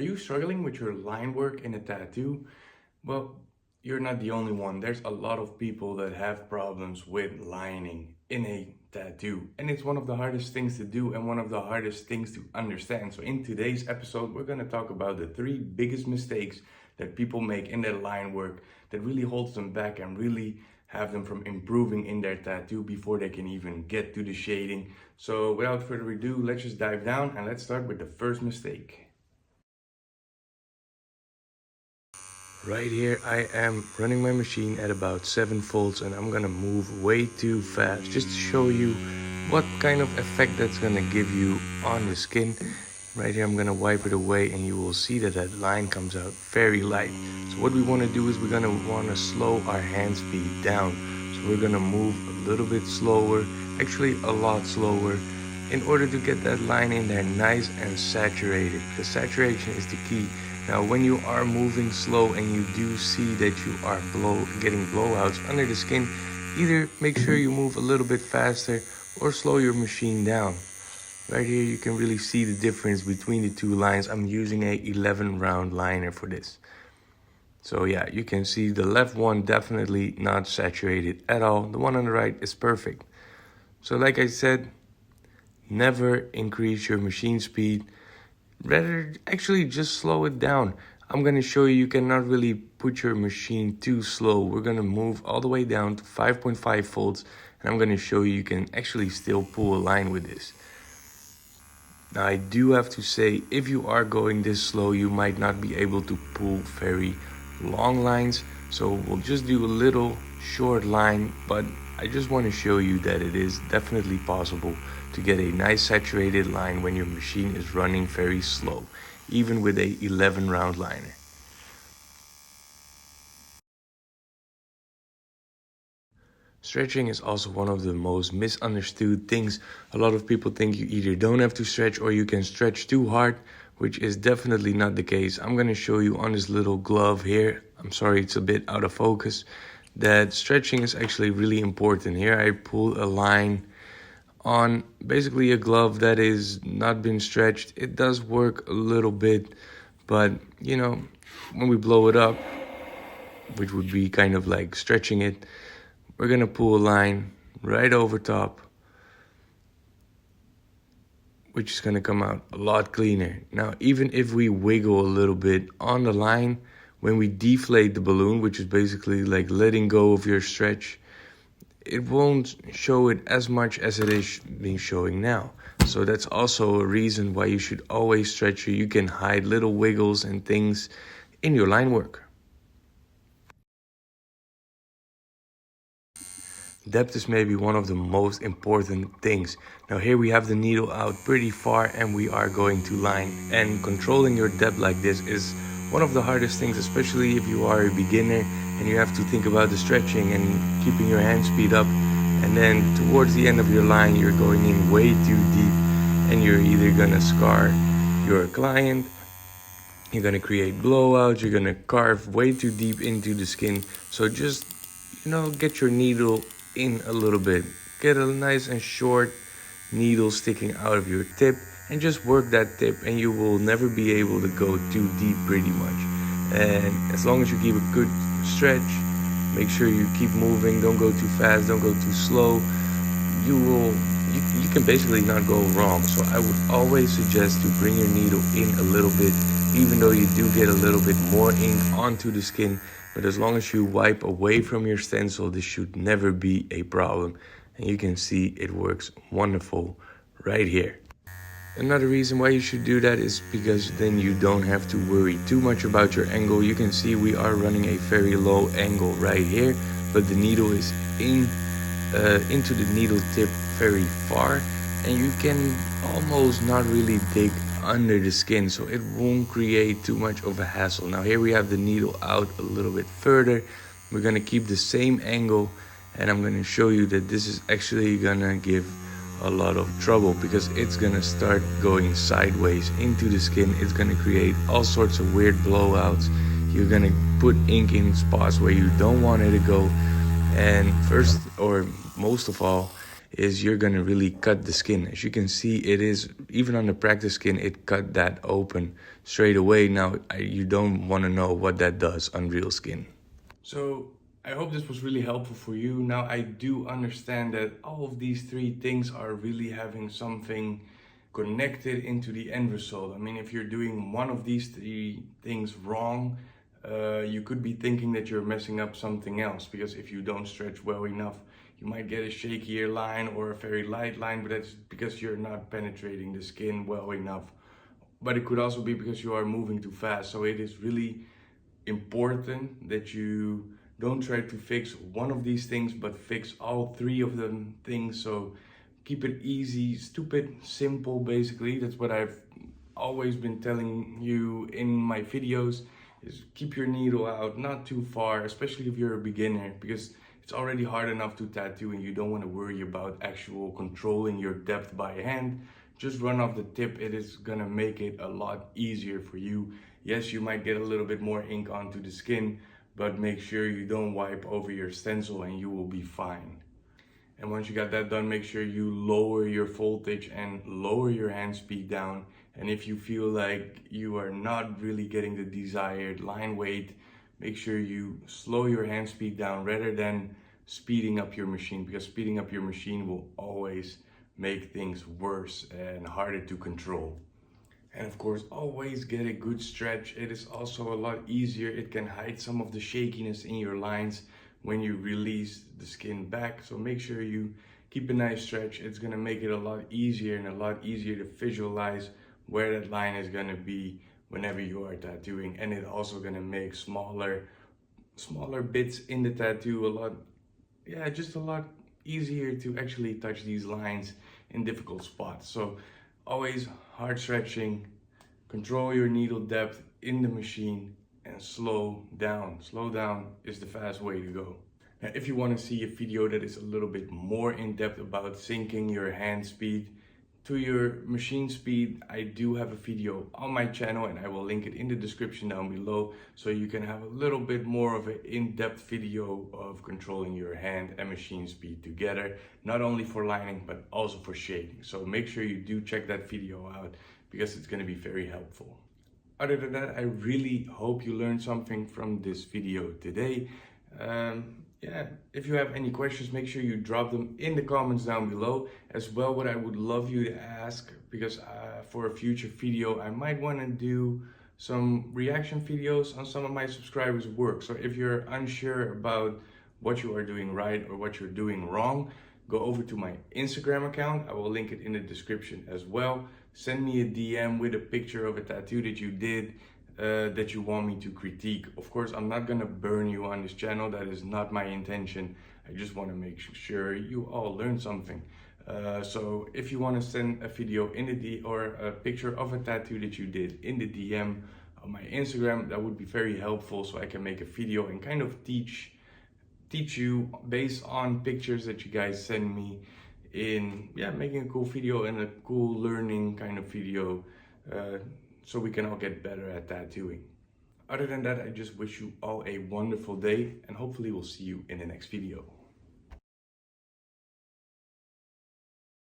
Are you struggling with your line work in a tattoo? Well, you're not the only one. There's a lot of people that have problems with lining in a tattoo. And it's one of the hardest things to do and one of the hardest things to understand. So in today's episode, we're going to talk about the 3 biggest mistakes that people make in their line work that really holds them back and really have them from improving in their tattoo before they can even get to the shading. So without further ado, let's just dive down and let's start with the first mistake. Right here I am running my machine at about 7 volts and I'm gonna move way too fast just to show you what kind of effect that's gonna give you on the skin. Right here I'm gonna wipe it away and you will see that that line comes out very light. So what we wanna do is we're gonna wanna slow our hand speed down. So we're gonna move a little bit slower, actually a lot slower, in order to get that line in there nice and saturated. The saturation is the key. Now when you are moving slow and you do see that you are getting blowouts under the skin, either make sure you move a little bit faster or slow your machine down. Right here you can really see the difference between the two lines. I'm using a 11 round liner for this. So yeah, you can see the left one definitely not saturated at all. The one on the right is perfect. So like I said, never increase your machine speed. Rather, actually just slow it down. I'm going to show you cannot really put your machine too slow. We're going to move all the way down to 5.5 volts. And I'm going to show you can actually still pull a line with this. Now I do have to say, if you are going this slow, you might not be able to pull very long lines. So we'll just do a little short line, but I just want to show you that it is definitely possible to get a nice saturated line when your machine is running very slow, even with a 11 round liner. Stretching is also one of the most misunderstood things. A lot of people think you either don't have to stretch or you can stretch too hard, which is definitely not the case. I'm going to show you on this little glove here. I'm sorry, it's a bit out of focus. That stretching is actually really important. Here I pull a line on basically a glove that is not been stretched. It does work a little bit, but you know, when we blow it up, which would be kind of like stretching it, we're gonna pull a line right over top, which is gonna come out a lot cleaner. Now, even if we wiggle a little bit on the line, when we deflate the balloon, which is basically like letting go of your stretch, it won't show it as much as it is being showing now. So that's also a reason why you should always stretch. You can hide little wiggles and things in your line work. Depth is maybe one of the most important things. Now here we have the needle out pretty far and we are going to line. And controlling your depth like this is one of the hardest things, especially if you are a beginner and you have to think about the stretching and keeping your hand speed up. And then towards the end of your line, you're going in way too deep and you're either gonna scar your client, you're gonna create blowouts, you're gonna carve way too deep into the skin. So just, get your needle in a little bit. Get a nice and short needle sticking out of your tip and just work that tip and you will never be able to go too deep pretty much. And as long as you keep a good stretch, make sure you keep moving, don't go too fast, don't go too slow, you can basically not go wrong. So I would always suggest to bring your needle in a little bit, even though you do get a little bit more ink onto the skin. But as long as you wipe away from your stencil, this should never be a problem. And you can see it works wonderful right here. Another reason why you should do that is because then you don't have to worry too much about your angle. You can see we are running a very low angle right here, but the needle is into the needle tip very far, and you can almost not really dig under the skin, so it won't create too much of a hassle. Now here we have the needle out a little bit further. We're gonna keep the same angle, and I'm gonna show you that this is actually gonna give a lot of trouble because it's gonna start going sideways into the skin. It's gonna create all sorts of weird blowouts. You're gonna put ink in spots where you don't want it to go. And first, or most of all, is you're gonna really cut the skin. As you can see, it is, even on the practice skin, it cut that open straight away. Now, you don't wanna know what that does on real skin. So I hope this was really helpful for you. Now, I do understand that all of these three things are really having something connected into the end result. I mean, if you're doing one of these three things wrong, you could be thinking that you're messing up something else, because if you don't stretch well enough, you might get a shakier line or a very light line, but that's because you're not penetrating the skin well enough. But it could also be because you are moving too fast. So it is really important that you don't try to fix one of these things, but fix all three of them things. So keep it easy, stupid, simple, basically. That's what I've always been telling you in my videos, is keep your needle out, not too far, especially if you're a beginner, because it's already hard enough to tattoo and you don't want to worry about actual controlling your depth by hand. Just run off the tip. It is gonna make it a lot easier for you. Yes, you might get a little bit more ink onto the skin, but make sure you don't wipe over your stencil and you will be fine. And once you got that done, make sure you lower your voltage and lower your hand speed down. And if you feel like you are not really getting the desired line weight, make sure you slow your hand speed down rather than speeding up your machine, because speeding up your machine will always make things worse and harder to control. And of course, always get a good stretch. It is also a lot easier. It can hide some of the shakiness in your lines when you release the skin back. So make sure you keep a nice stretch. It's gonna make it a lot easier and a lot easier to visualize where that line is gonna be whenever you are tattooing. And it's also gonna make smaller bits in the tattoo just a lot easier to actually touch these lines in difficult spots. So always hard stretching, control your needle depth in the machine, and slow down. Slow down is the fast way to go. Now, if you want to see a video that is a little bit more in depth about syncing your hand speed to your machine speed, I do have a video on my channel and I will link it in the description down below, so you can have a little bit more of an in-depth video of controlling your hand and machine speed together, not only for lining but also for shaking. So make sure you do check that video out, because it's going to be very helpful. Other than that, I really hope you learned something from this video today. If you have any questions, make sure you drop them in the comments down below. As well, what I would love you to ask, because for a future video, I might want to do some reaction videos on some of my subscribers' work. So if you're unsure about what you are doing right or what you're doing wrong, go over to my Instagram account. I will link it in the description as well. Send me a DM with a picture of a tattoo that you did that you want me to critique. Of course, I'm not gonna burn you on this channel. That is not my intention. I just want to make sure you all learn something. So if you want to send a video in the or a picture of a tattoo that you did in the DM on my Instagram, that would be very helpful, so I can make a video and kind of teach you based on pictures that you guys send me, in making a cool video and a cool learning kind of video, so we can all get better at tattooing. Other than that, I just wish you all a wonderful day, and hopefully we'll see you in the next video.